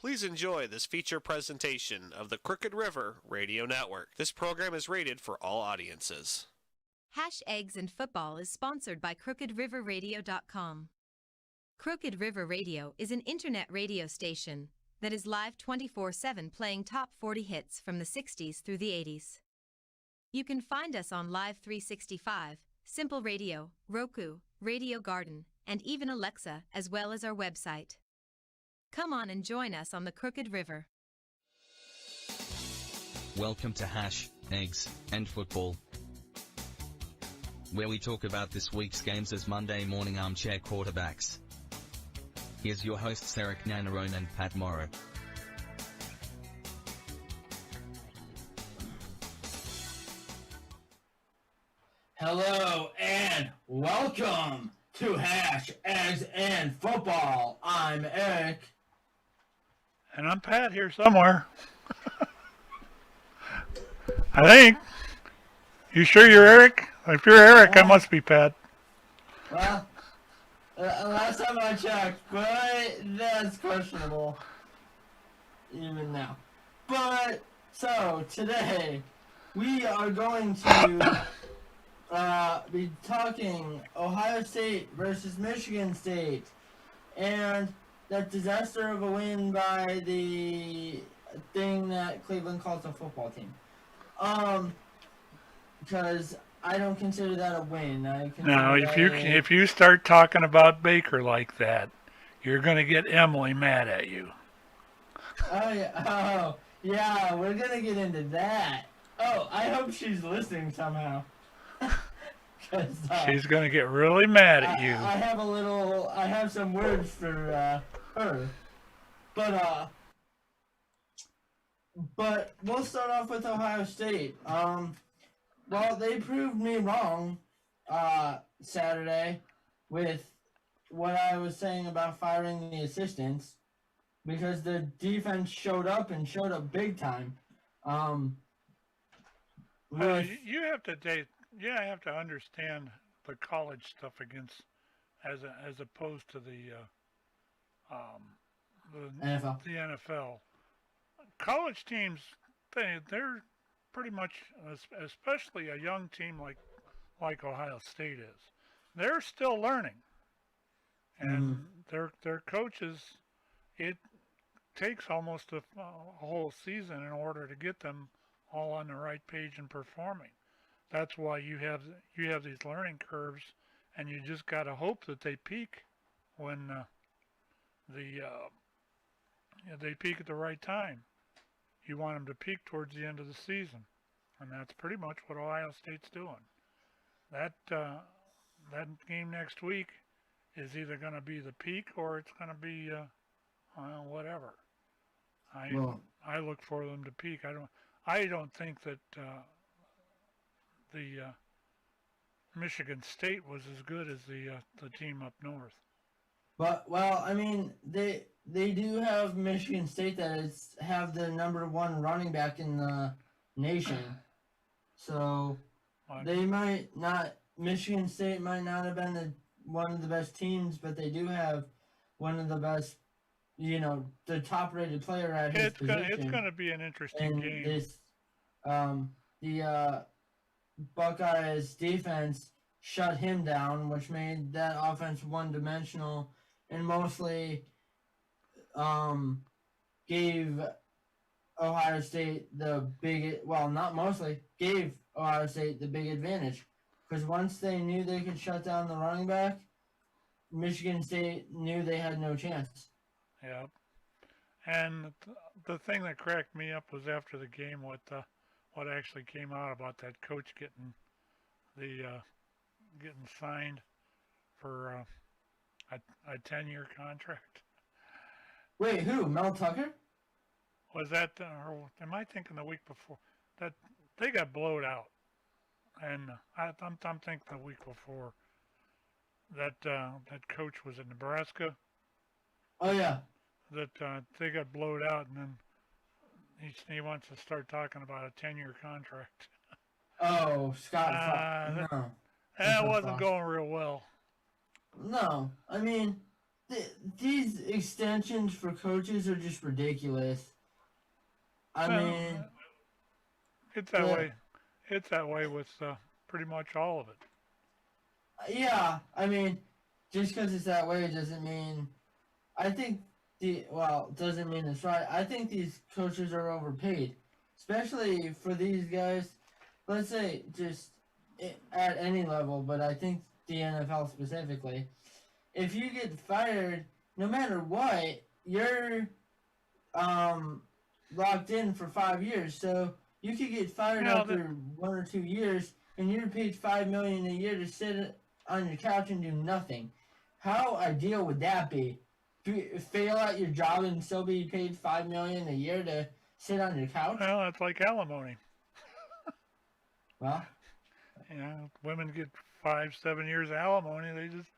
Please enjoy this feature presentation of the Crooked River Radio Network. This program is rated for all audiences. Hash Eggs and Football is sponsored by CrookedRiverRadio.com. Crooked River Radio is an internet radio station that is live 24/7 playing top 40 hits from the 60s through the 80s. You can find us on Live 365, Simple Radio, Roku, Radio Garden, and even Alexa, as well as our website. Come on and join us on the Crooked River. Welcome to Hash, Eggs, and Football, where we talk about this week's games as Monday morning armchair quarterbacks. Here's your hosts Erik, Nannarone, and Pat Morrow. Hello and welcome to Hash, Eggs, and Football. I'm Erik. And I'm Pat here somewhere. I think. You sure you're Erik? If you're Erik, I must be Pat. Well, last time I checked, but that's questionable even now. But, so, today, we are going to be talking Ohio State versus Michigan State. And that disaster of a win by the thing that Cleveland calls a football team. Because I don't consider that a win. No, if you start talking about Baker like that, you're going to get Emily mad at you. Oh, yeah, we're going to get into that. Oh, I hope she's listening somehow. She's going to get really mad at you. I have some words for her. But we'll start off with Ohio State. Well, they proved me wrong Saturday with what I was saying about firing the assistants, because the defense showed up big time. You have to understand the college stuff as opposed to the NFL. The NFL. College teams, they're pretty much, especially a young team like Ohio State is, they're still learning, and their coaches, it takes almost a whole season in order to get them all on the right page and performing. That's why you have these learning curves, and you just got to hope that they peak when they peak at the right time. You want them to peak towards the end of the season, and that's pretty much what Ohio State's doing. That game next week is either going to be the peak or it's going to be whatever. I look for them to peak. I don't think that the Michigan State was as good as the team up north. But, well, I mean, they do have Michigan State that have the number one running back in the nation. So Michigan State might not have been one of the best teams, but they do have one of the best, the top-rated player at his position. It's going to be an interesting game. The Buckeyes defense shut him down, which made that offense one-dimensional and mostly gave Ohio State gave Ohio State the big advantage. Because once they knew they could shut down the running back, Michigan State knew they had no chance. Yeah. And the thing that cracked me up was after the game what actually came out about that coach getting signed for a 10-year contract. Wait, who? Mel Tucker? Was that, or am I thinking the week before? That they got blowed out, and I'm thinking the week before that coach was in Nebraska. Oh yeah. That they got blowed out, and then he wants to start talking about a 10-year contract. Oh, Scott. No. That wasn't going real well. No, I mean, these extensions for coaches are just ridiculous. I Well, mean, it's that way. It's that way with pretty much all of it. yeah. I mean, just because it's that way doesn't mean. I think doesn't mean it's right. I think these coaches are overpaid, especially for these guys. Let's say just at any level, but I think the NFL specifically. If you get fired, no matter what, you're locked in for 5 years. So you could get fired after 1 or 2 years, and you're paid $5 million a year to sit on your couch and do nothing. How ideal would that be? Fail at your job and still be paid $5 million a year to sit on your couch? Well, it's like alimony. Well, Women get 5-7 years alimony. They just,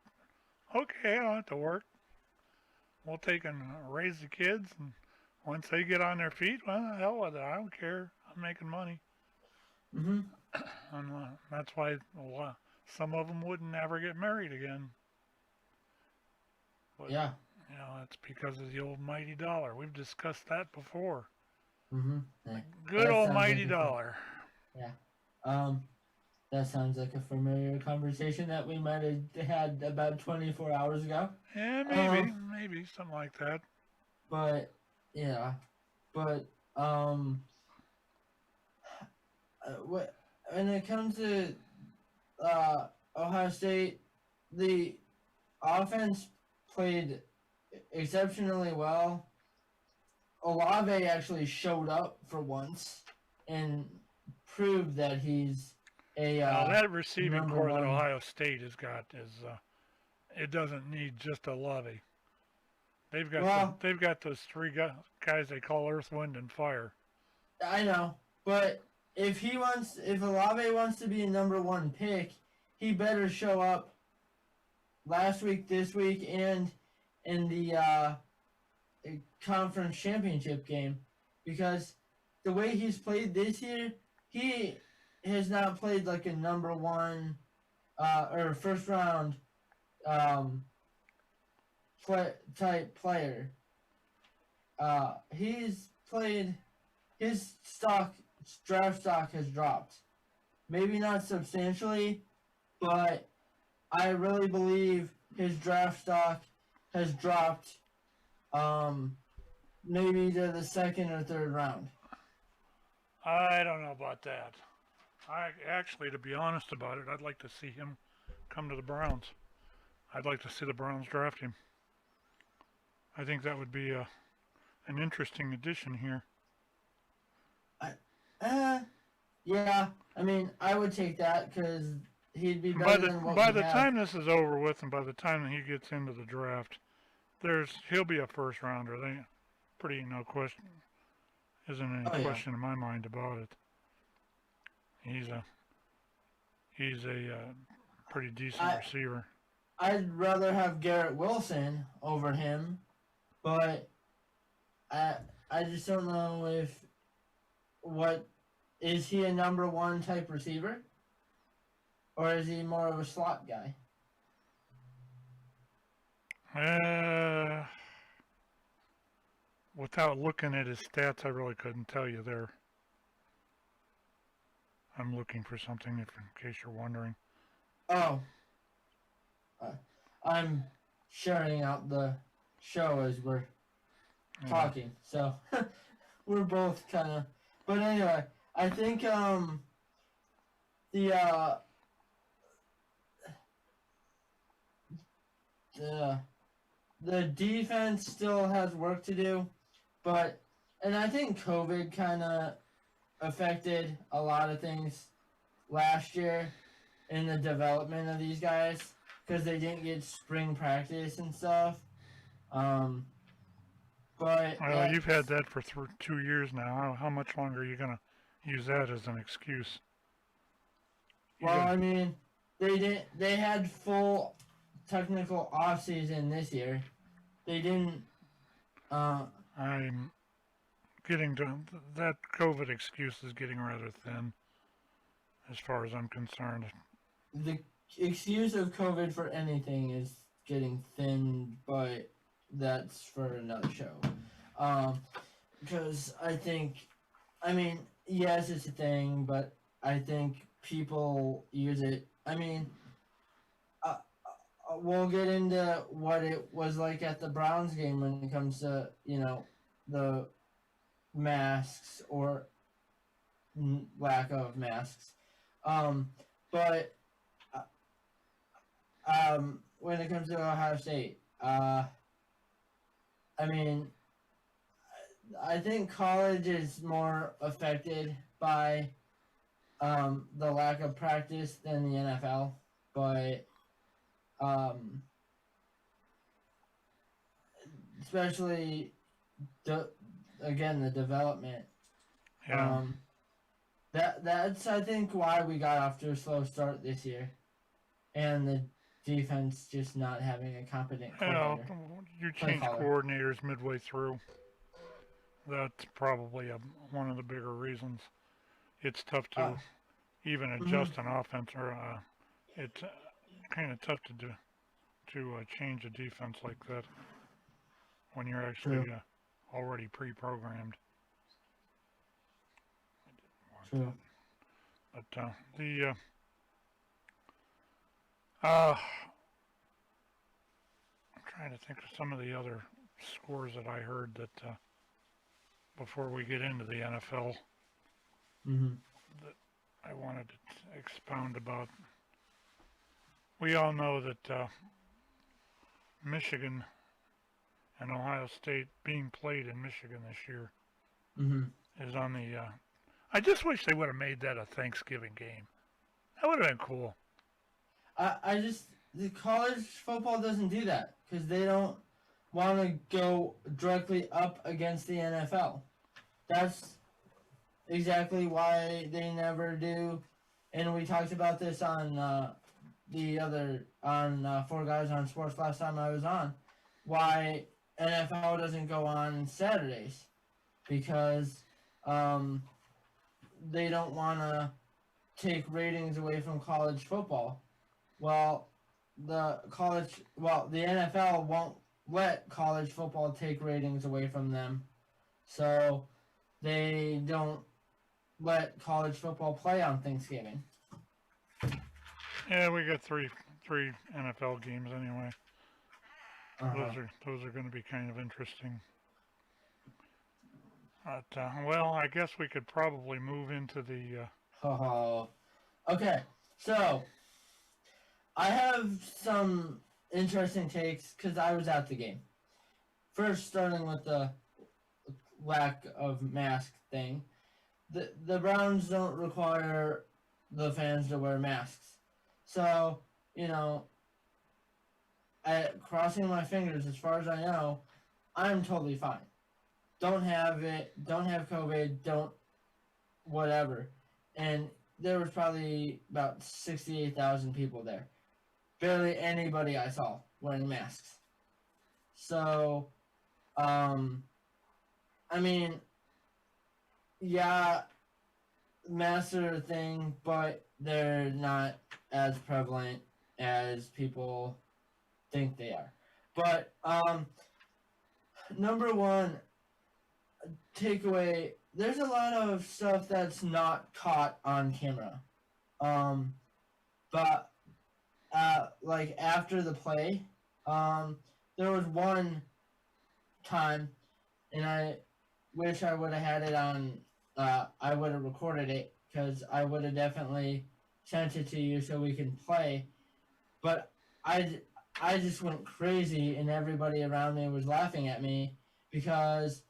okay, I don't have to work. We'll take and raise the kids, and once they get on their feet, well, the hell with it. I don't care. I'm making money. mm-hmm. And that's why some of them wouldn't ever get married again. But, Yeah. It's because of the almighty dollar. We've discussed that before. Mm-hmm. Yeah. Good almighty dollar. Yeah. That sounds like a familiar conversation that we might have had about 24 hours ago. Yeah, maybe something like that. But when it comes to Ohio State, the offense played exceptionally well. Olave actually showed up for once and proved that he's that receiving core that one. Ohio State has got is it doesn't need just Olave. They've got those three guys they call Earth, Wind, and Fire. I know, but if Olave wants to be a number one pick, he better show up last week, this week, and in the conference championship game, because the way he's played this year, he has not played like a number one or first round type player. He's played, his draft stock has dropped. Maybe not substantially, but I really believe his draft stock has dropped maybe to the second or third round. I don't know about that. To be honest about it, I'd like to see him come to the Browns. I'd like to see the Browns draft him. I think that would be an interesting addition here. Yeah. I mean, I would take that because he'd be better than what by we the have. time this is over with, and by the time that he gets into the draft, he'll be a first rounder. No question. Isn't any question in my mind about it. He's a pretty decent receiver. I'd rather have Garrett Wilson over him, but I just don't know is he a number one type receiver? Or is he more of a slot guy? Without looking at his stats, I really couldn't tell you there. I'm looking for something in case you're wondering. Oh. I'm sharing out the show as we're talking, so we're both kind of... But anyway, I think the defense still has work to do, and I think COVID kind of affected a lot of things last year in the development of these guys because they didn't get spring practice and stuff. But you've had that for 2 years now. How much longer are you gonna use that as an excuse? I mean, they had full technical off season this year. They didn't. I'm getting to that COVID excuse is getting rather thin, as far as I'm concerned. The excuse of COVID for anything is getting thin, but that's for another show. Because I mean, yes, it's a thing, but I think people use it. I mean, we'll get into what it was like at the Browns game when it comes to, the masks or lack of masks. But when it comes to Ohio State, I mean, I think college is more affected by the lack of practice than the NFL, but especially the development. Yeah. That's I think why we got off to a slow start this year, and the defense just not having a competent Yeah, coordinator. you change coordinators midway through. That's probably one of the bigger reasons. It's tough to even adjust an offense, or it's kind of tough to do to change a defense like that when you're actually already pre-programmed. True. But I'm trying to think of some of the other scores that I heard that before we get into the NFL that I wanted to expound about. We all know that Michigan and Ohio State being played in Michigan this year is on the. I just wish they would have made that a Thanksgiving game. That would have been cool. The college football doesn't do that because they don't want to go directly up against the NFL. That's exactly why they never do. And we talked about this on Four Guys on Sports last time I was on. Why NFL doesn't go on Saturdays because they don't want to take ratings away from college football. Well, the NFL won't let college football take ratings away from them, so they don't let college football play on Thanksgiving. Yeah, we got three NFL games anyway. Those are going to be kind of interesting. But well, I guess we could probably move into the. Okay, so I have some interesting takes because I was at the game. First, starting with the lack of mask thing. The Browns don't require the fans to wear masks. So, crossing my fingers, as far as I know, I'm totally fine. Don't have it, don't have COVID, don't whatever. And there was probably about 68,000 people there. Barely anybody I saw wearing masks. So, I mean, yeah, masks are a thing, but they're not as prevalent as people think they are. But, number one takeaway, there's a lot of stuff that's not caught on camera. But like after the play, there was one time, and I wish I would have had it on, I would have recorded it, because I would have definitely sent it to you so we can play. But I just went crazy, and everybody around me was laughing at me, because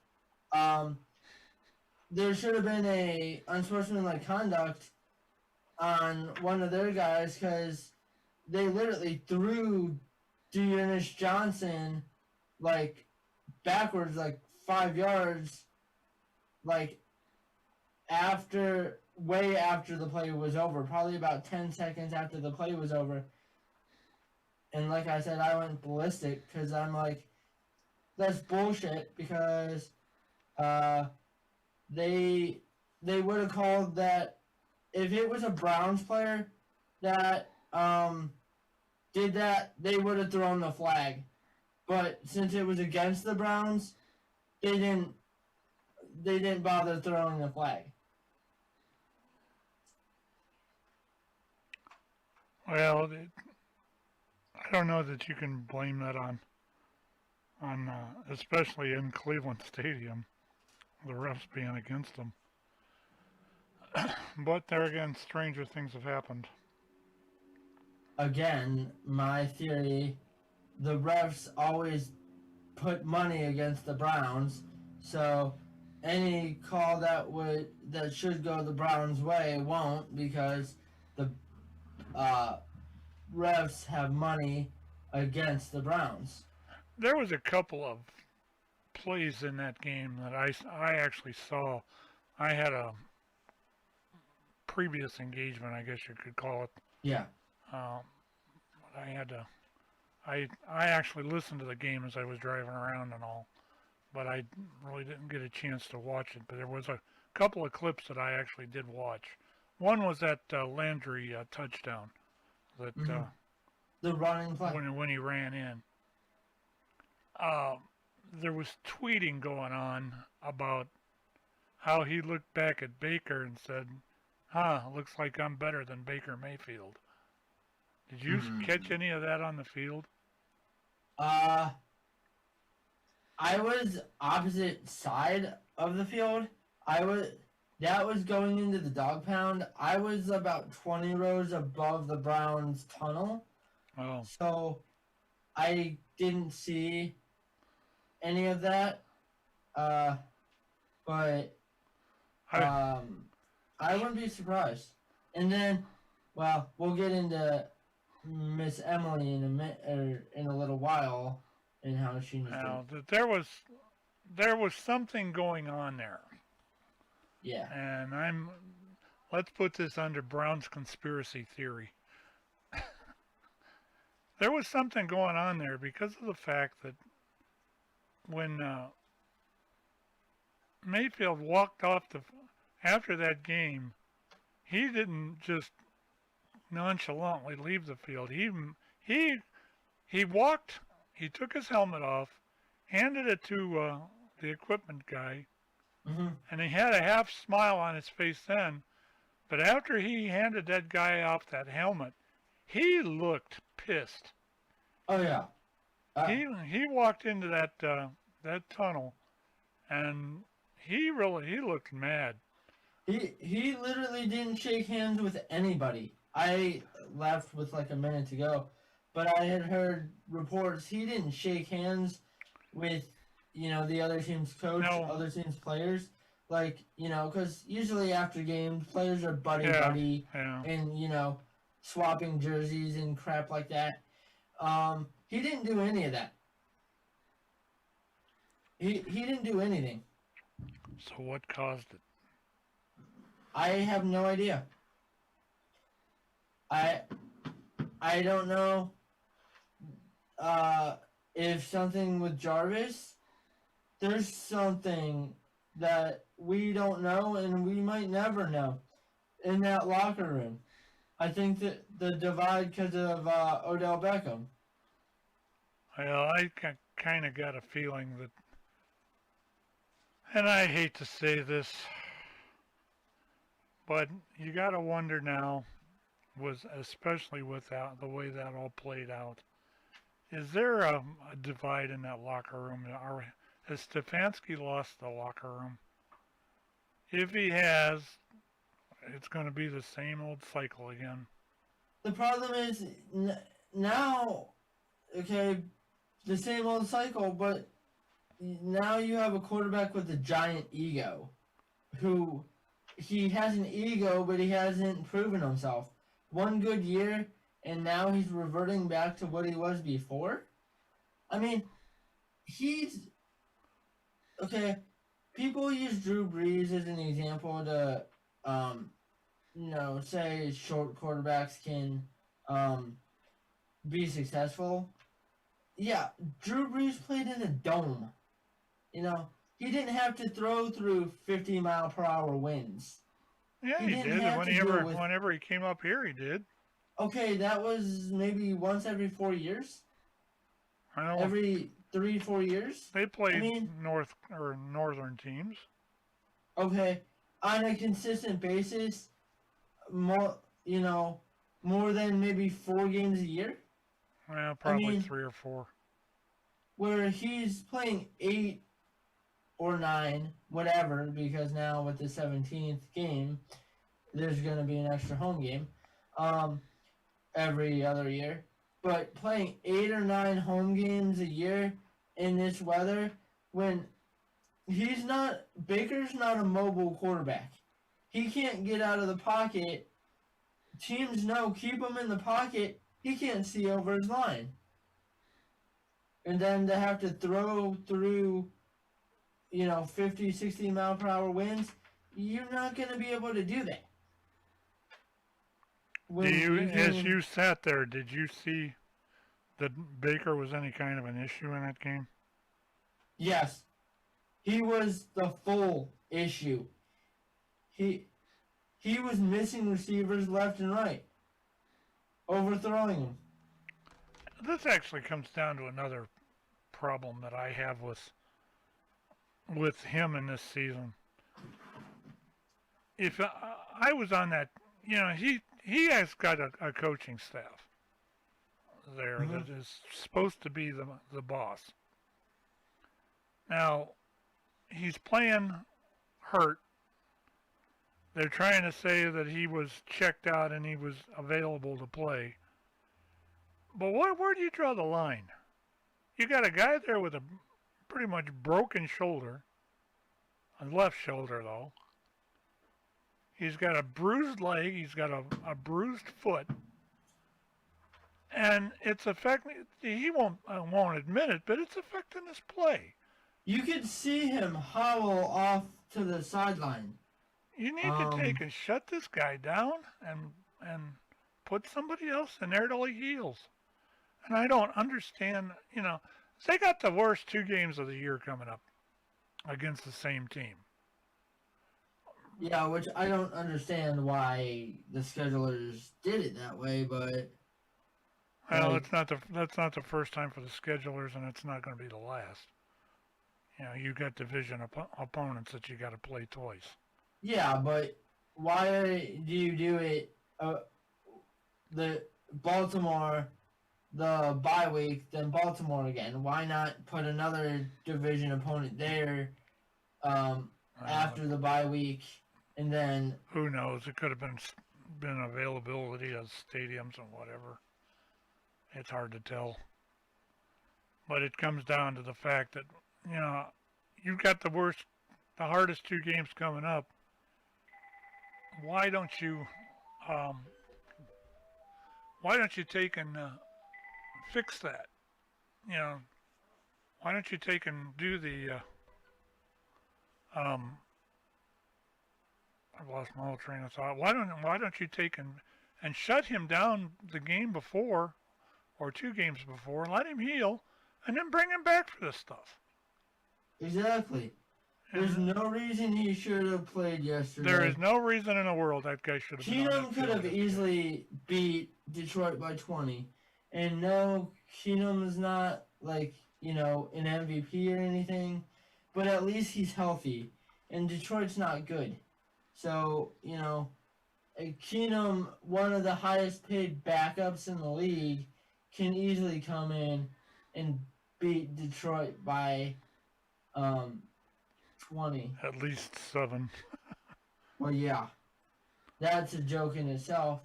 there should have been a unsportsmanlike conduct on one of their guys, because they literally threw Dearness Johnson like backwards, like 5 yards, like way after the play was over, probably about 10 seconds after the play was over. And like I said, I went ballistic because I'm like, that's bullshit, because they would have called that if it was a Browns player that did that, they would have thrown the flag. But since it was against the Browns, they didn't bother throwing the flag. Well, I don't know that you can blame that on especially in Cleveland Stadium, the refs being against them. But there again, stranger things have happened. Again, my theory, the refs always put money against the Browns, so any call that should go the Browns' way won't, because the refs have money against the Browns. There was a couple of plays in that game that I actually saw. I had a previous engagement, I guess you could call it. Yeah. I had to. I actually listened to the game as I was driving around and all, but I really didn't get a chance to watch it. But there was a couple of clips that I actually did watch. One was that Landry touchdown, that the running play when he ran in. There was tweeting going on about how he looked back at Baker and said, "Huh, looks like I'm better than Baker Mayfield." Did you catch any of that on the field? I was opposite side of the field. That was going into the dog pound. I was about 20 rows above the Browns tunnel. Oh. So I didn't see any of that. But I wouldn't be surprised. And then, well, we'll get into Miss Emily in a little while and how she was doing. There was something going on there. Yeah. And let's put this under Brown's conspiracy theory. There was something going on there because of the fact that when Mayfield walked off after that game, he didn't just nonchalantly leave the field. He walked. He took his helmet off, handed it to the equipment guy, and he had a half smile on his face then. But after he handed that guy off that helmet, he looked pissed. Oh yeah. He walked into that tunnel, and he looked mad. He literally didn't shake hands with anybody. I left with like a minute to go, but I had heard reports he didn't shake hands with, the other team's coach, other team's players. Like, because usually after games, players are buddy, and, swapping jerseys and crap like that. He didn't do any of that. He didn't do anything. So what caused it? I have no idea. I don't know if something with Jarvis, there's something that we don't know and we might never know in that locker room. I think that the divide because of Odell Beckham. Well, I kind of got a feeling that, and I hate to say this, but you got to wonder now, especially with the way that all played out, is there a divide in that locker room? Has Stefanski lost the locker room? If he has, it's going to be the same old cycle again. The problem is now, okay, the same old cycle, but now you have a quarterback with a giant ego who he has an ego, but he hasn't proven himself. One good year, and now he's reverting back to what he was before? I mean, okay, people use Drew Brees as an example to, say short quarterbacks can be successful. Yeah, Drew Brees played in a dome. He didn't have to throw through 50-mile-per-hour winds. Yeah, he did. Whenever he came up here, he did. Okay, that was maybe once every 4 years? I know Every 3-4 years? they played I mean, northern teams. okay, on a consistent basis, more, more than maybe 4 games a year? Well, I probably mean, 3 or 4. where he's playing 8 or 9, whatever, because now with the 17th game, there's going to be an extra home game um, every other year. But playing 8 or 9 home games a year in this weather, when Baker's not a mobile quarterback. He can't get out of the pocket. Teams know, keep him in the pocket. He can't see over his line. And then to have to throw through 50, 60 mile per hour winds, you're not going to be able to do that. As you sat there, did you see that Baker was any kind of an issue in that game? Yes. He was the full issue. He was missing receivers left and right, overthrowing them. This actually comes down to another problem that I have with him in this season. If I was on that, he has got a coaching staff there that is supposed to be the boss. Now, he's playing hurt. They're trying to say that he was checked out and he was available to play. But where do you draw the line? You got a guy there with a pretty much broken shoulder, a left shoulder though. He's got a bruised leg. He's got a bruised foot, and it's affecting. He won't admit it, but it's affecting his play. You could see him hobble off to the sideline. You need to take and shut this guy down and put somebody else in there till he heals. And I don't understand. They got the worst 2 games of the year coming up against the same team. Yeah, which I don't understand why the schedulers did it that way, but well, that's not the first time for the schedulers, and it's not going to be the last. You got division opponents that you got to play twice. Yeah, but why do you do it? The Baltimore, the bye week, then Baltimore again. Why not put another division opponent there after the bye week? And then who knows? It could have been availability of stadiums and whatever. It's hard to tell. But it comes down to the fact that you've got the hardest 2 games coming up. Why don't you take and fix that? Why don't you take and do the I've lost my whole train of thought. Why don't you take and shut him down the game before, or 2 games before, let him heal, and then bring him back for this stuff? Exactly. There's no reason he should have played yesterday. There is no reason in the world that guy should have been on that Keenum could have easily beat Detroit by 20. And no, Keenum is not an MVP or anything, but at least he's healthy. And Detroit's not good. So, Keenum, one of the highest paid backups in the league, can easily come in and beat Detroit by 20. At least 7. Well, yeah. That's a joke in itself.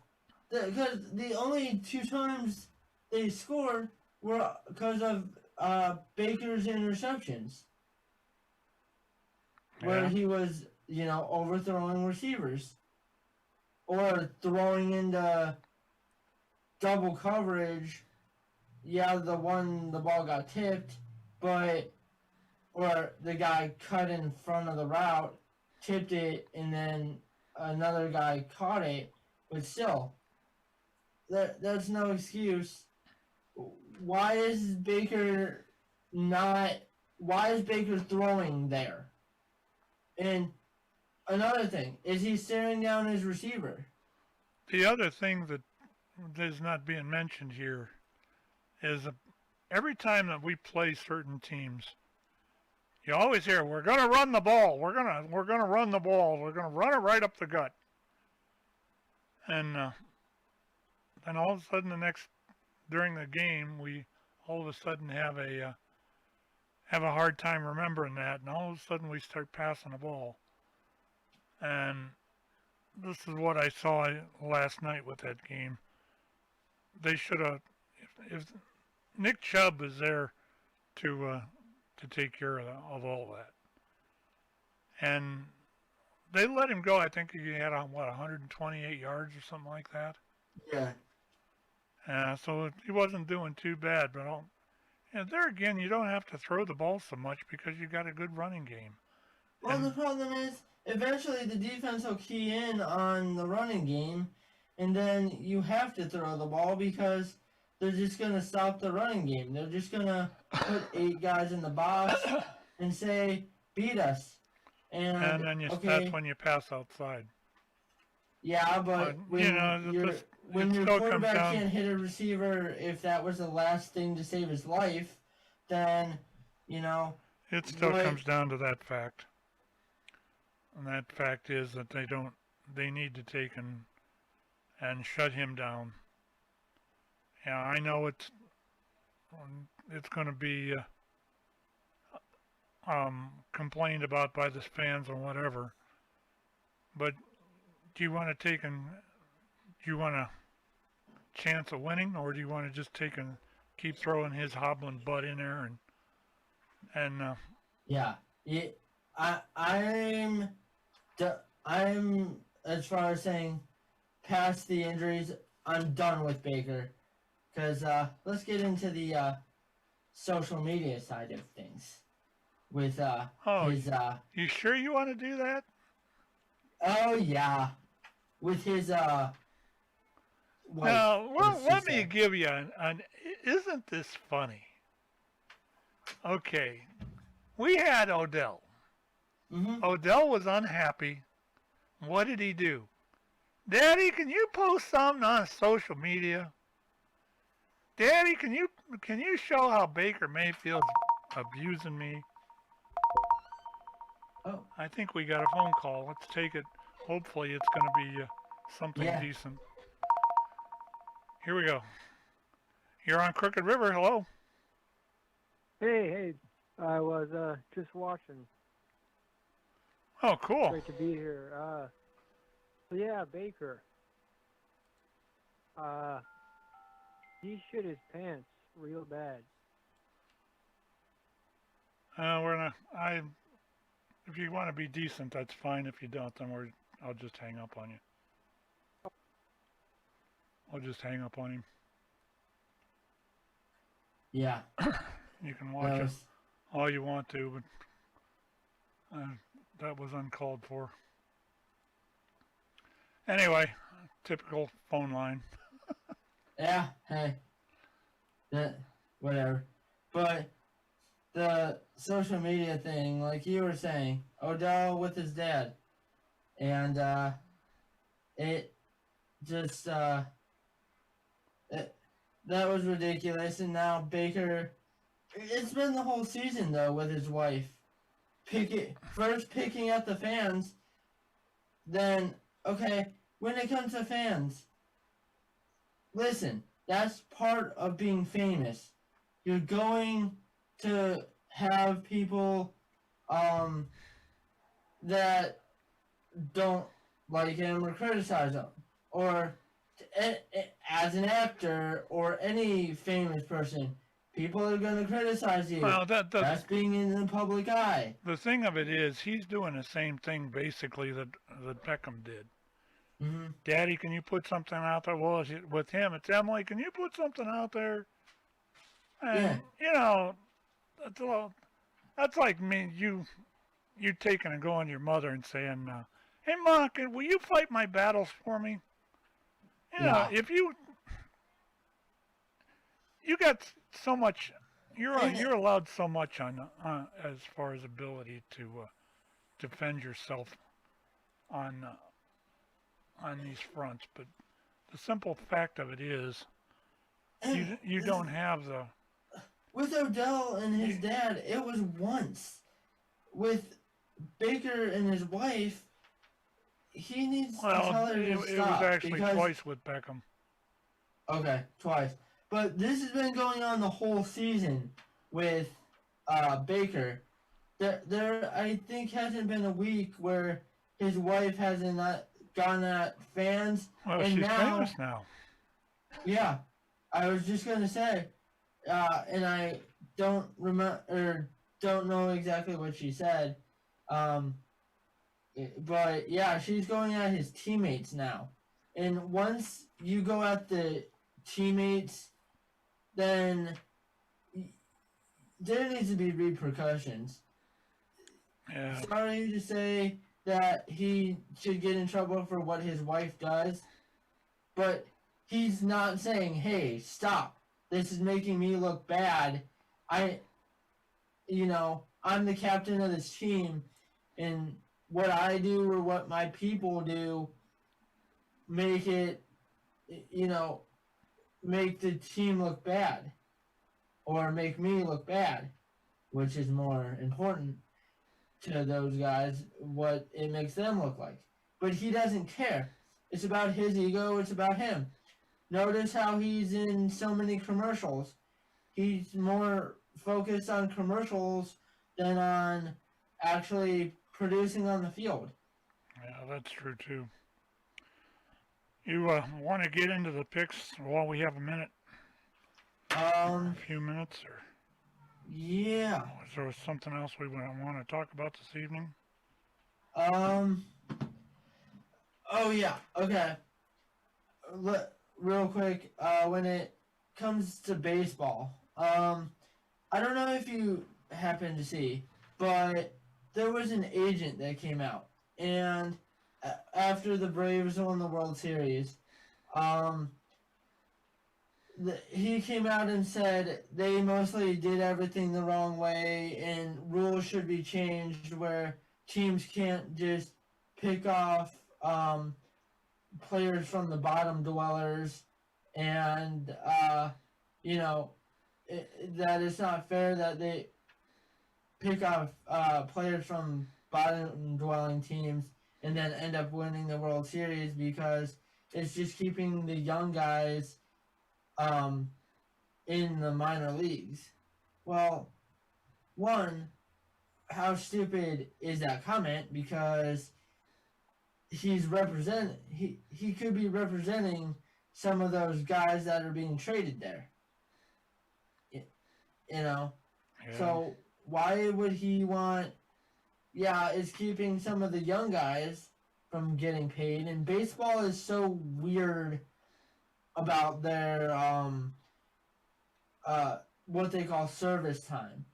Because the only 2 times they scored were because of Baker's interceptions. Where he was, overthrowing receivers. Or throwing into double coverage. Yeah, the ball got tipped, or the guy cut in front of the route, tipped it, and then another guy caught it, but still, that's no excuse. Why is Baker throwing there? And another thing, is he staring down his receiver? The other thing that is not being mentioned here is every time that we play certain teams, you always hear, "We're gonna run the ball. We're gonna run the ball. We're gonna run it right up the gut." And then all of a sudden, during the game, we all of a sudden have a hard time remembering that, and all of a sudden we start passing the ball. And this is what I saw last night with that game. They should have, if Nick Chubb is there to take care of all that, and they let him go. I think he had 128 yards or something like that. Yeah. So he wasn't doing too bad, but there again, you don't have to throw the ball so much because you got a good running game. Well, the problem is, eventually the defense will key in on the running game, and then you have to throw the ball because they're just going to stop the running game. They're just going to put 8 guys in the box and say, beat us. And then that's when you pass outside. Yeah, but when your quarterback can't hit a receiver, if that was the last thing to save his life, then, it still comes down to that fact. And that fact is that they need to take and shut him down. Yeah, I know it's going to be complained about by the fans or whatever, but do you want a chance of winning, or do you want to just keep throwing his hobbling butt in there yeah, I'm as far as saying past the injuries, I'm done with Baker, because let's get into the social media side of things with his you sure you want to do that? Oh yeah, with his wife, now let me give you an isn't this funny? Okay, we had Odell. Mm-hmm. Odell was unhappy. What did he do? Daddy, can you post something on social media? Daddy, can you show how Baker Mayfield's abusing me? Oh. I think we got a phone call. Let's take it. Hopefully it's going to be something decent. Here we go. You're on Crooked River. Hello. Hey. I was just watching. Oh, cool. Great to be here. So yeah, Baker. He shit his pants real bad. If you want to be decent, that's fine. If you don't, then I'll just hang up on you. I'll just hang up on him. Yeah. You can watch it all you want to, but that was uncalled for. Anyway, typical phone line. Yeah, hey. Whatever. But the social media thing, like you were saying, Odell with his dad. And it just that was ridiculous. And now Baker, it's been the whole season though with his wife. First picking at the fans, then okay, when it comes to fans, listen, that's part of being famous. You're going to have people that don't like him or criticize him, or as an actor or any famous person, people are going to criticize you. Well, that's being in the public eye. The thing of it is, he's doing the same thing basically that Beckham did. Mm-hmm. Daddy, can you put something out there? Well, with him, it's Emily. Can you put something out there? And that's like me. You taking and going to your mother and saying, "Hey, Ma, will you fight my battles for me?" You know, if you got so much, you're allowed so much on as far as ability to defend yourself on these fronts, but the simple fact of it is, you don't have the. With Odell and his dad, it was once. With Baker and his wife, he needs to tell her to stop. It was actually twice with Beckham. Okay, twice. But this has been going on the whole season with Baker. There, I think, hasn't been a week where his wife hasn't not gone at fans. Well, and she's famous now. Yeah, I was just gonna say, and I don't remember or don't know exactly what she said, but yeah, she's going at his teammates now, and once you go at the teammates, then there needs to be repercussions. Yeah. Sorry to say that he should get in trouble for what his wife does, but he's not saying, hey, stop. This is making me look bad. I'm the captain of this team, and what I do or what my people do make it, make the team look bad or make me look bad, which is more important to those guys, what it makes them look like. But he doesn't care. It's about his ego. It's about him. Notice how he's in so many commercials. He's more focused on commercials than on actually producing on the field. Yeah, that's true too. You want to get into the picks while we have a minute? A few minutes, or? Yeah. Is there something else we want to talk about this evening? Oh yeah. Okay. Real quick, when it comes to baseball, I don't know if you happen to see, but there was an agent that came out, and after the Braves won the World Series, he came out and said they mostly did everything the wrong way, and rules should be changed where teams can't just pick off players from the bottom dwellers, and that it's not fair that they pick off players from bottom dwelling teams and then end up winning the World Series, because it's just keeping the young guys in the minor leagues. Well, one, how stupid is that comment? Because he could be representing some of those guys that are being traded there. Yeah. So why would he want? Yeah, it's keeping some of the young guys from getting paid, and baseball is so weird about their what they call service time.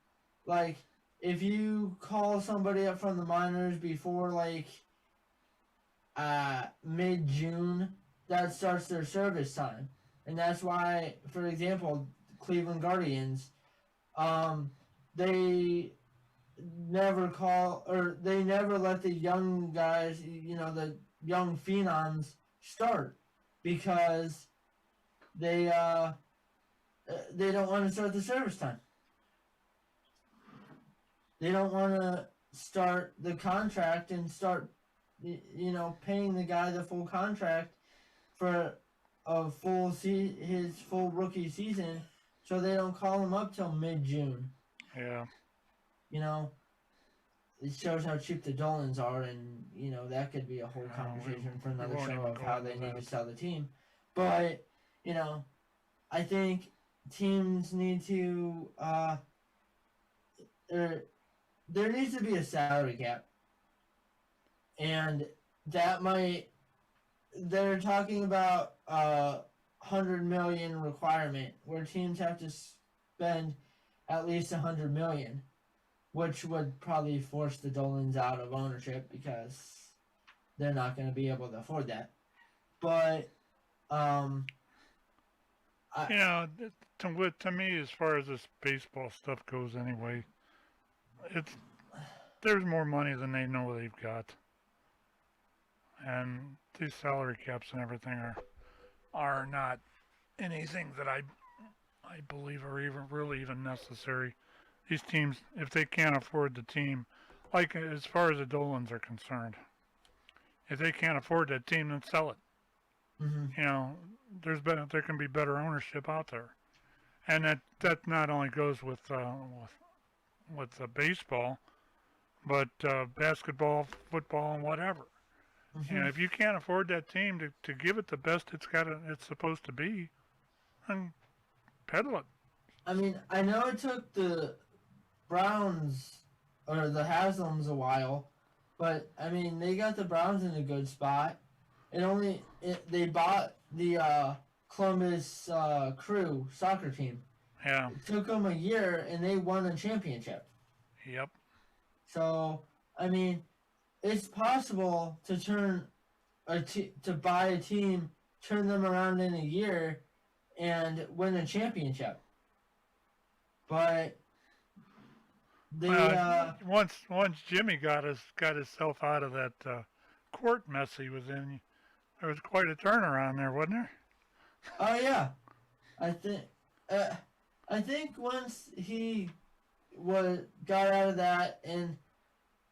Like, if you call somebody up from the minors before mid-June, that starts their service time. And that's why, for example, Cleveland Guardians, they never let the young guys, the young phenoms start, because they don't want to start the service time. They don't want to start the contract and start, paying the guy the full contract for a his full rookie season, so they don't call him up till mid-June. Yeah. It shows how cheap the Dolans are, and that could be a whole conversation for another show of how they need to sell the team. But I think teams need to there needs to be a salary cap, and they're talking about $100 million requirement, where teams have to spend at least $100 million, which would probably force the Dolans out of ownership, because they're not going to be able to afford that. But to me, as far as this baseball stuff goes, anyway, there's more money than they know they've got, and these salary caps and everything are not anything that I believe are even necessary. These teams, if they can't afford the team, like as far as the Dolans are concerned, if they can't afford that team, then sell it. Mm-hmm. You know, there can be better ownership out there, and that not only goes with baseball, but basketball, football, and whatever. Mm-hmm. You know, if you can't afford that team to give it the best it's supposed to be, then peddle it. I mean, I know it took the Browns or the Haslams a while, but I mean, they got the Browns in a good spot. They bought the Columbus Crew soccer team. Yeah. It took them a year, and they won a championship. Yep. So I mean, it's possible to to buy a team, turn them around in a year, and win a championship. But once Jimmy got himself out of that court mess he was in, there was quite a turnaround there, wasn't there? Oh yeah, I think once he got out of that, and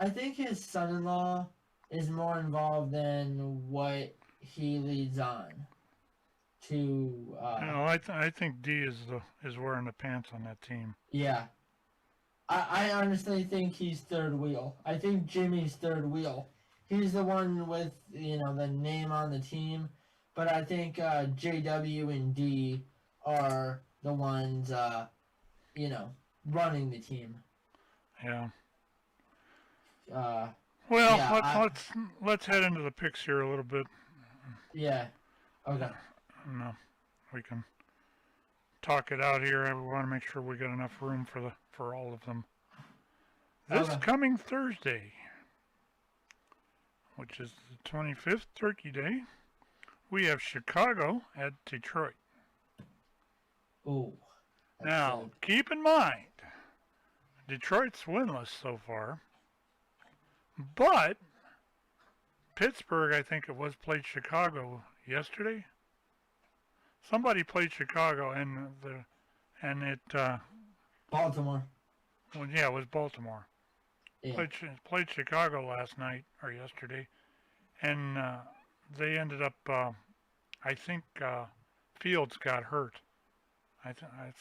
I think his son-in-law is more involved than what he leads on. I think D is wearing the pants on that team. Yeah. I honestly think he's third wheel. I think Jimmy's third wheel. He's the one with, the name on the team. But I think JW and D are the ones, running the team. Yeah. Well, let's head into the picks here a little bit. Yeah. Okay. No, we can talk it out here. We want to make sure we got enough room for all of them. This coming Thursday, which is the 25th, Turkey Day, we have Chicago at Detroit. Ooh. Now, keep in mind, Detroit's winless so far, but Pittsburgh, I think it was, played Chicago yesterday. Somebody played Chicago, and Baltimore. Well, yeah, it was Baltimore. Yeah. Played Chicago last night or yesterday, and they ended up. I think Fields got hurt.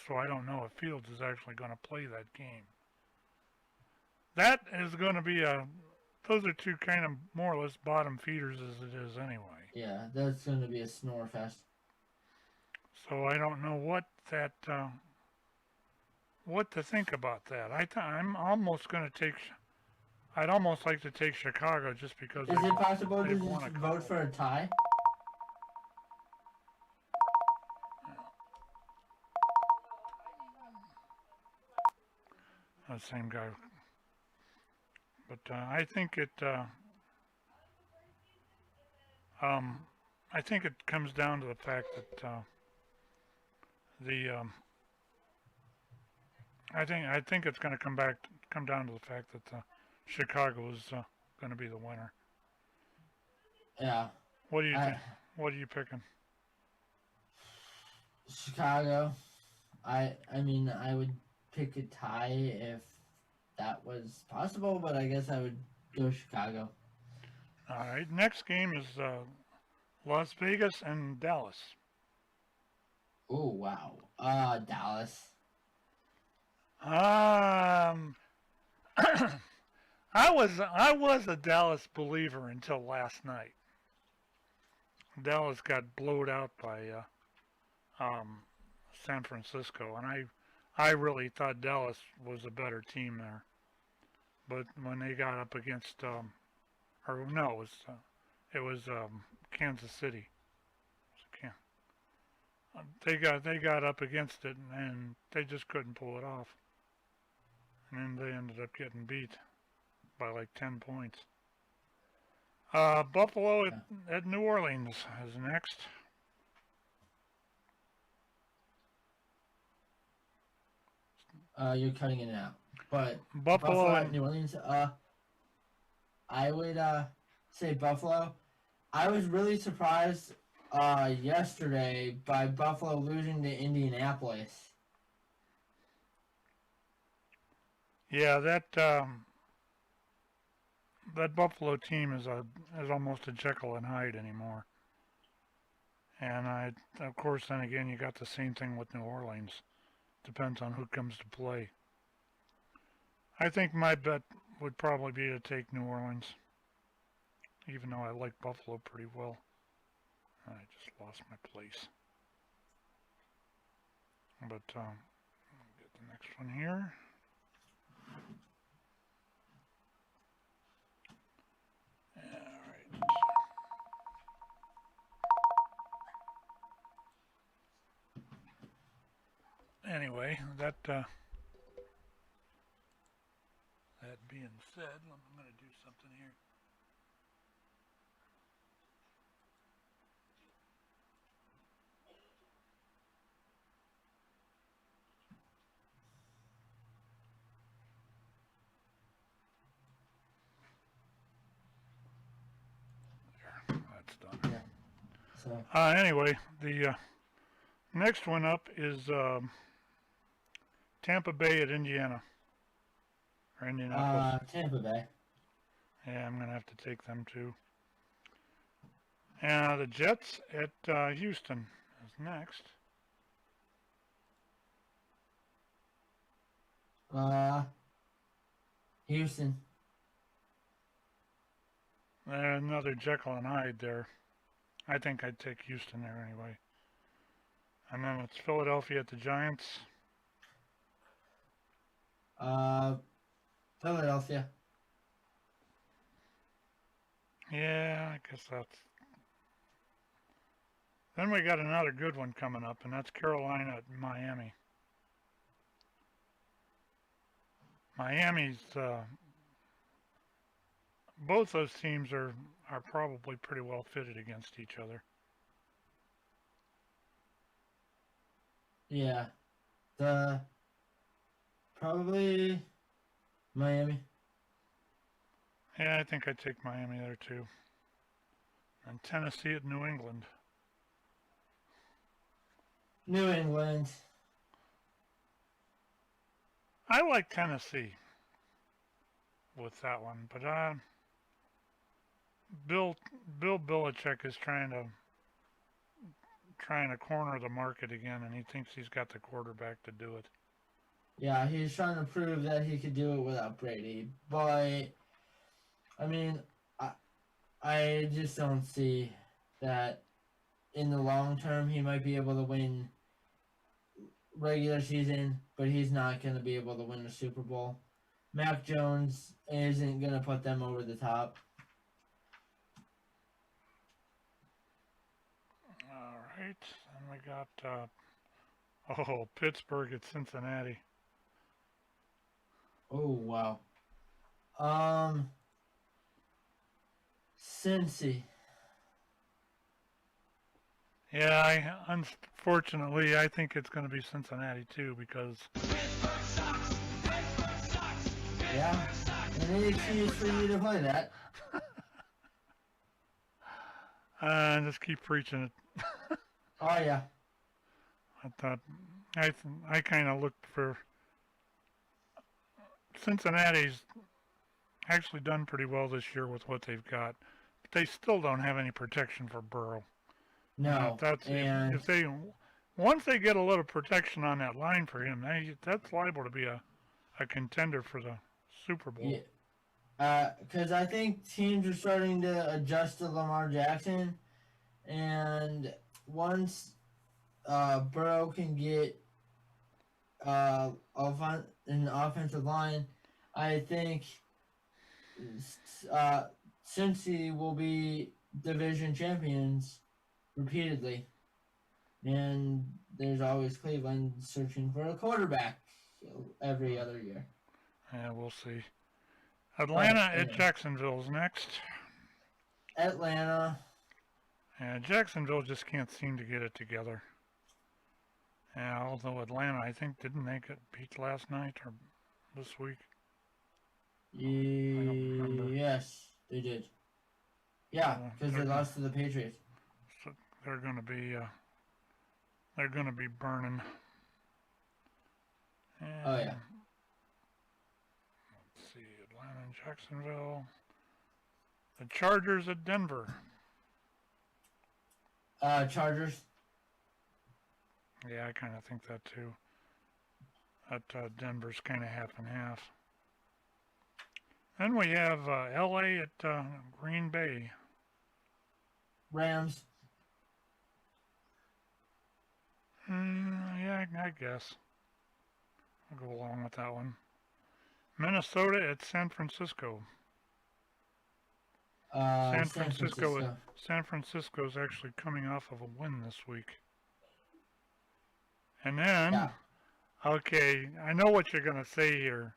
So I don't know if Fields is actually going to play that game. That is going to be those are two kind of more or less bottom feeders as it is anyway. Yeah, that's going to be a snore fest. So I don't know what to think about that. I'm almost going to take. I'd almost like to take Chicago just because. Is it possible to just vote for a tie? The same guy. But I think it. I think it comes down to the fact that I think it's going to come down to the fact that Chicago is going to be the winner. Yeah. What do you think? What are you picking? Chicago. I mean, I would pick a tie if that was possible, but I guess I would go Chicago. All right. Next game is Las Vegas and Dallas. Oh wow. Dallas. I was a Dallas believer until last night. Dallas got blowed out by San Francisco, and I really thought Dallas was a better team there. But when they got up against, it was Kansas City. They got up against it, and they just couldn't pull it off. And then they ended up getting beat by like 10 points. Buffalo at New Orleans is next. You're cutting it out. But Buffalo at New Orleans, I would say Buffalo. I was really surprised yesterday by Buffalo losing to Indianapolis. Yeah, that Buffalo team is almost a Jekyll and Hyde anymore. And of course, then again, you got the same thing with New Orleans. Depends on who comes to play. I think my bet would probably be to take New Orleans, even though I like Buffalo pretty well. I just lost my place. But get the next one here. All right. Anyway, that being said, I'm going to do something here. There, that's done. Yeah. So. Anyway, the next one up is Tampa Bay at Indiana. Or Indianapolis. Tampa Bay. Yeah, I'm going to have to take them too. And the Jets at Houston is next. Houston. Another Jekyll and Hyde there. I think I'd take Houston there anyway. And then it's Philadelphia at the Giants. Philadelphia. Yeah, I guess that's... Then we got another good one coming up, and that's Carolina at Miami. Miami's... both those teams are probably pretty well fitted against each other. Yeah. Probably Miami. Yeah, I think I'd take Miami there too. And Tennessee at New England. New England. I like Tennessee with that one, but Bill Belichick is trying to corner the market again, and he thinks he's got the quarterback to do it. Yeah, he's trying to prove that he could do it without Brady, but I mean, I just don't see that in the long term he might be able to win regular season, but he's not going to be able to win the Super Bowl. Mac Jones isn't going to put them over the top. All right, and we got Pittsburgh at Cincinnati. Oh, wow. Cincy. Yeah, unfortunately, I think it's going to be Cincinnati too, because... Yeah, any excuse for you to play that. Just keep preaching it. Oh, yeah. I thought, I kind of looked for... Cincinnati's actually done pretty well this year with what they've got. But they still don't have any protection for Burrow. No, if they once they get a little protection on that line for him, that's liable to be a contender for the Super Bowl. Yeah. Because I think teams are starting to adjust to Lamar Jackson, and once Burrow can get an offensive line, I think Cincy will be division champions repeatedly. And there's always Cleveland searching for a quarterback every other year. Yeah, we'll see. Atlanta at Jacksonville's next. Atlanta. Yeah, Jacksonville just can't seem to get it together. Yeah, although Atlanta, I think, didn't they get beat last night or this week? I don't remember. Yes, they did. Yeah, because they lost to the Patriots. they're going to be burning. And Oh yeah. let's see, Atlanta and Jacksonville. The Chargers at Denver. Chargers. Yeah, I kind of think that too. That Denver's kind of half and half. Then we have L.A. at Green Bay. Rams. Yeah, I guess. I'll go along with that one. Minnesota at San Francisco. San Francisco is actually coming off of a win this week. And then, Yeah. okay, I know what you're going to say here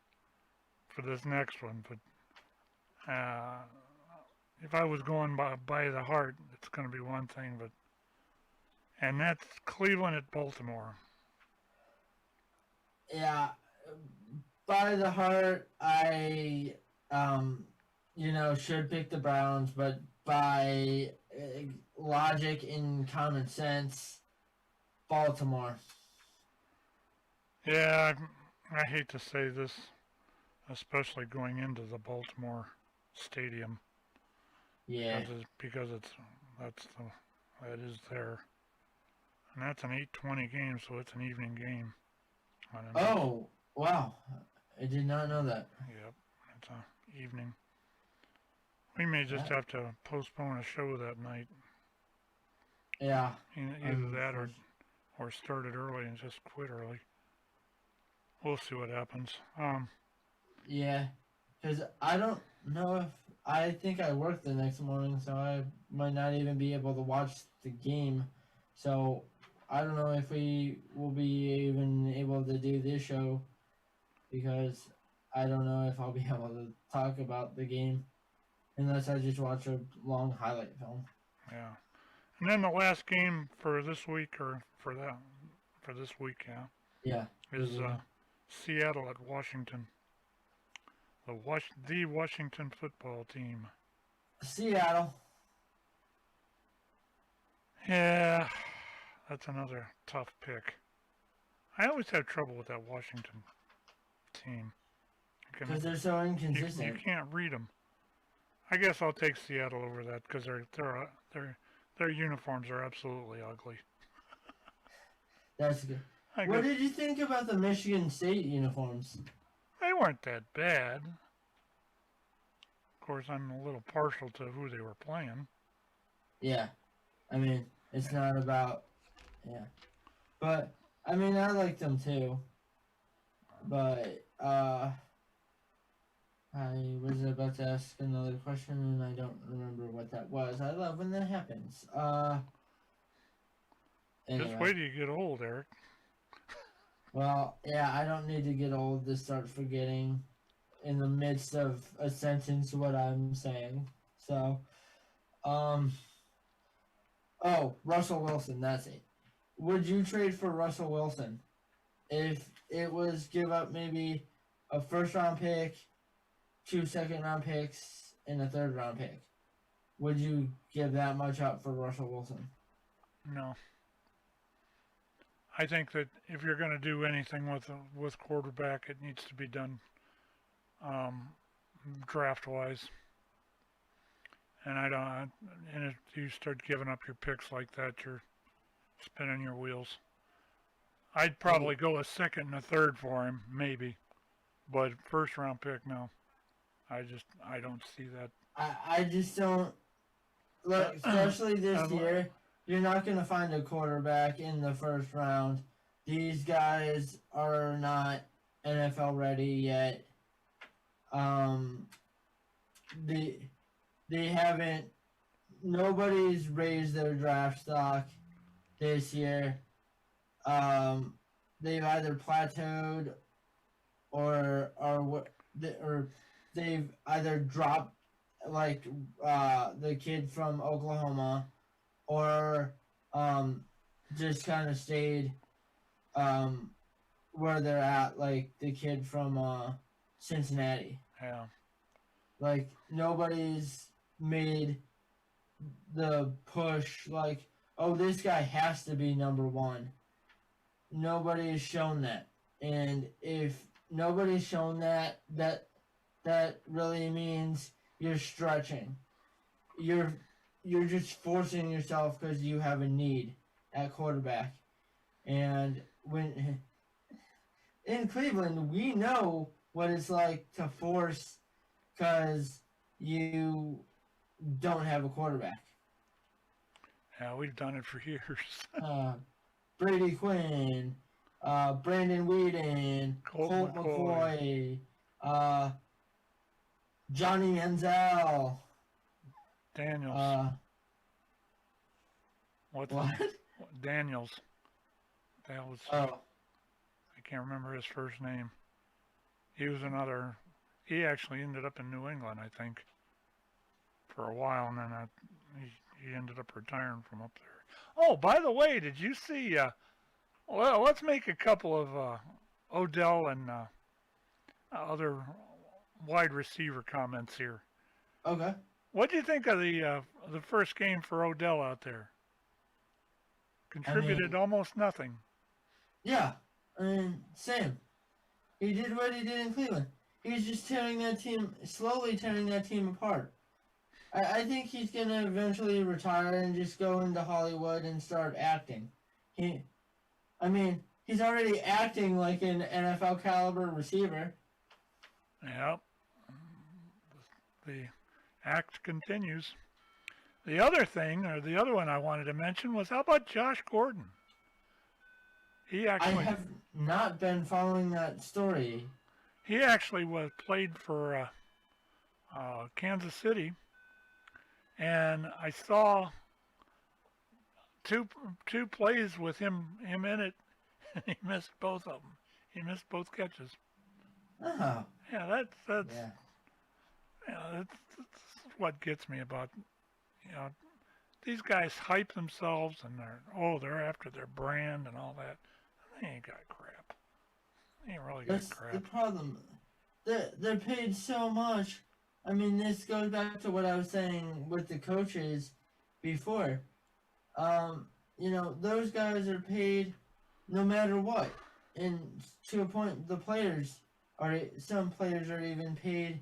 for this next one, but if I was going by the heart, it's going to be one thing, and that's Cleveland at Baltimore. Yeah. By the heart, I should pick the Browns, but by logic and common sense, Baltimore. Yeah, I hate to say this, especially going into the Baltimore Stadium. Yeah. Because that is there. And that's an 8:20 game, so it's an evening game. Oh, wow. I did not know that. Yep, it's an evening. We may just have to postpone a show that night. Yeah. Either that or start it early and just quit early. We'll see what happens. Yeah, because I don't know if I think I work the next morning, so I might not even be able to watch the game. So I don't know if we will be even able to do this show because I don't know if I'll be able to talk about the game unless I just watch a long highlight film. Yeah, and then the last game for this week or for this week, Yeah. is Seattle at Washington. The Washington football team. Seattle. Yeah, that's another tough pick. I always have trouble with that Washington team. Because they're so inconsistent. You can't read them. I guess I'll take Seattle over that because their uniforms are absolutely ugly. That's good. What did you think about the Michigan State uniforms? They weren't that bad. Of course, I'm a little partial to who they were playing. Yeah. I mean, it's not about... Yeah. But, I mean, I like them too. But, I was about to ask another question and I don't remember what that was. I love when that happens. Anyway. Just wait till you get old, Eric. Well, yeah, I don't need to get old to start forgetting in the midst of a sentence what I'm saying. So, oh, Russell Wilson, that's it. Would you trade for Russell Wilson if it was give up maybe a first-round pick, 2 second-round picks, and a third-round pick? Would you give that much up for Russell Wilson? No. I think that if you're going to do anything with quarterback, it needs to be done draft-wise. And if you start giving up your picks like that, you're spinning your wheels. I'd probably go a second and a third for him, maybe, but first-round pick, no. I don't see that. I just don't look, especially this year. You're not going to find a quarterback in the first round. These guys are not NFL ready yet. They haven't. Nobody's raised their draft stock this year. They've either plateaued or they've either dropped like the kid from Oklahoma. Or just kind of stayed where they're at, like the kid from Cincinnati. Yeah. Like, nobody's made the push, like, oh, this guy has to be number one. Nobody has shown that. And if nobody's shown that, that really means you're stretching. You're just forcing yourself because you have a need at quarterback. And when in Cleveland, we know what it's like to force because you don't have a quarterback. Yeah, we've done it for years. Brady Quinn, Brandon Whedon, Colt McCoy, Johnny Manziel. Daniels. What? Daniels. That was. Oh. I can't remember his first name. He was another. He actually ended up in New England, I think, for a while, and then he ended up retiring from up there. Oh, by the way, did you see? Well, let's make a couple of Odell and other wide receiver comments here. Okay. What do you think of the first game for Odell out there? Contributed almost nothing. Yeah, same. He did what he did in Cleveland. He's just slowly tearing that team apart. I think he's going to eventually retire and just go into Hollywood and start acting. He's already acting like an NFL caliber receiver. Yep. The act continues. The other thing, or the other one I wanted to mention was, how about Josh Gordon? I have not been following that story. He actually played for Kansas City, and I saw two plays with him in it, and he missed both of them. He missed both catches. Oh. Yeah, that's what gets me about, these guys hype themselves and they're after their brand and all that. They ain't got crap. They ain't really got crap. That's the problem. They're paid so much. This goes back to what I was saying with the coaches before. Those guys are paid no matter what. And to a point, some players are even paid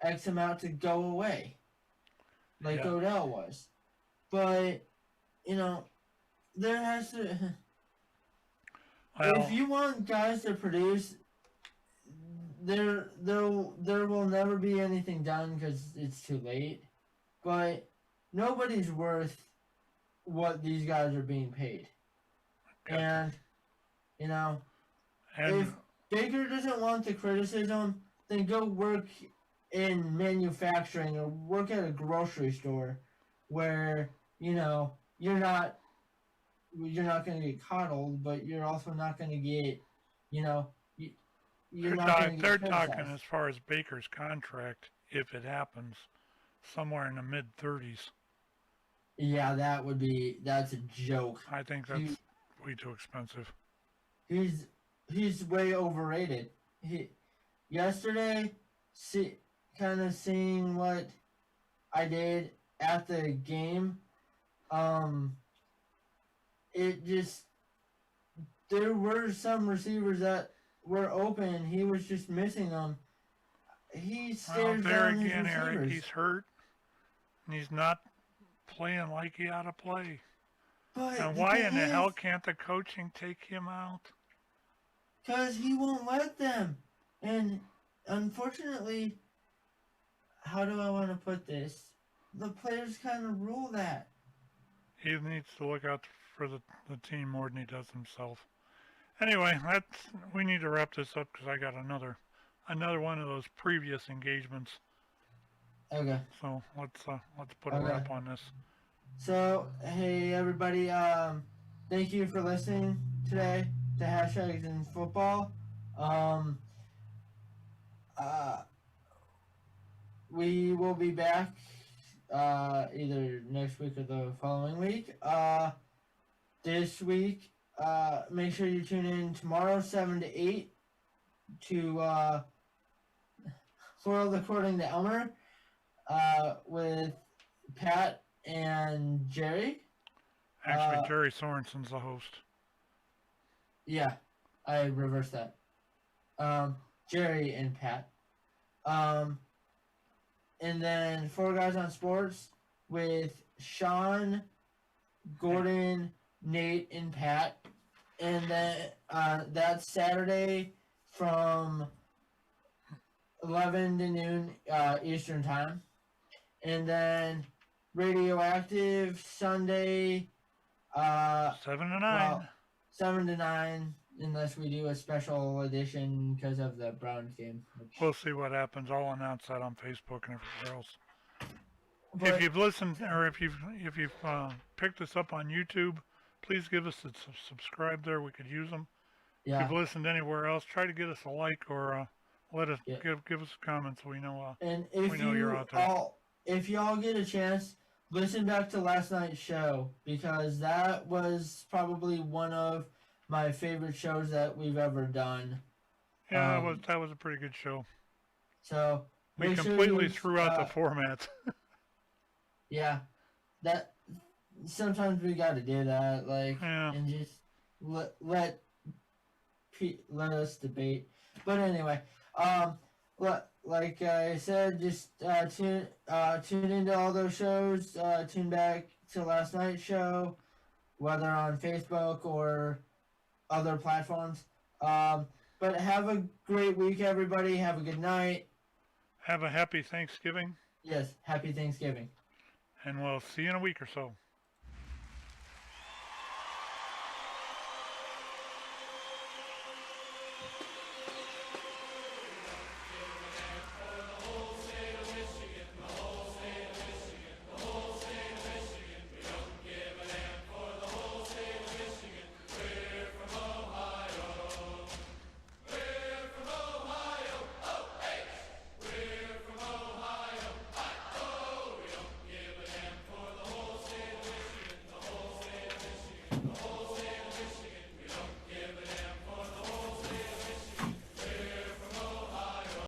X amount to go away. Like Odell was. But, there has to... If you want guys to produce, there will never be anything done because it's too late. But nobody's worth what these guys are being paid. And, if Baker doesn't want the criticism, then go work in manufacturing or work at a grocery store where, you're not going to get coddled, but you're also not going to get, you're not going to get They're criticized. talking as far as Baker's contract, if it happens, somewhere in the mid-30s. Yeah, that's a joke. I think that's way too expensive. He's way overrated. Yesterday, kind of seeing what I did at the game, there were some receivers that were open. He was just missing them. He stares down his receivers. Eric, he's hurt, and he's not playing like he ought to play. And why in the hell can't the coaching take him out? Because he won't let them. And unfortunately, how do I want to put this? The players kind of rule that. He needs to look out for the team more than he does himself. Anyway, we need to wrap this up because I got another one of those previous engagements. Okay. So let's put a wrap on this. So hey everybody, thank you for listening today to Hashtags in Football. We will be back either next week or the following week. This week, make sure you tune in tomorrow 7 to 8 to World According to Elmer with Pat and Jerry. Actually, Jerry Sorensen's the host. Yeah, I reversed that. Jerry and Pat. And then Four Guys on Sports with Sean, Gordon, Nate, and Pat. And then that's Saturday from 11 to noon Eastern Time. And then Radioactive Sunday 7 to 9. well, 7 to 9, unless we do a special edition because of the Browns game. We'll see what happens. I'll announce that on Facebook and everywhere else. But, If you've listened or if you've picked us up on YouTube, please give us a subscribe there. We could use them. yeah, If you've listened anywhere else, try to get us a like or let us Yeah. give us a comment so we know. and we if know you're out there. if y'all get a chance, listen back to last night's show because that was probably one of my favorite shows that we've ever done. Yeah, that was a pretty good show. So We make sure completely you, threw out the format. Yeah, that sometimes we got to do that, like, Yeah. and just let us debate. But anyway, like I said, just tune into all those shows. Tune back to last night's show, whether on Facebook or other platforms. But have a great week, everybody. Have a good night. Have a happy Thanksgiving, Yes, happy Thanksgiving. and we'll see you in a week or so.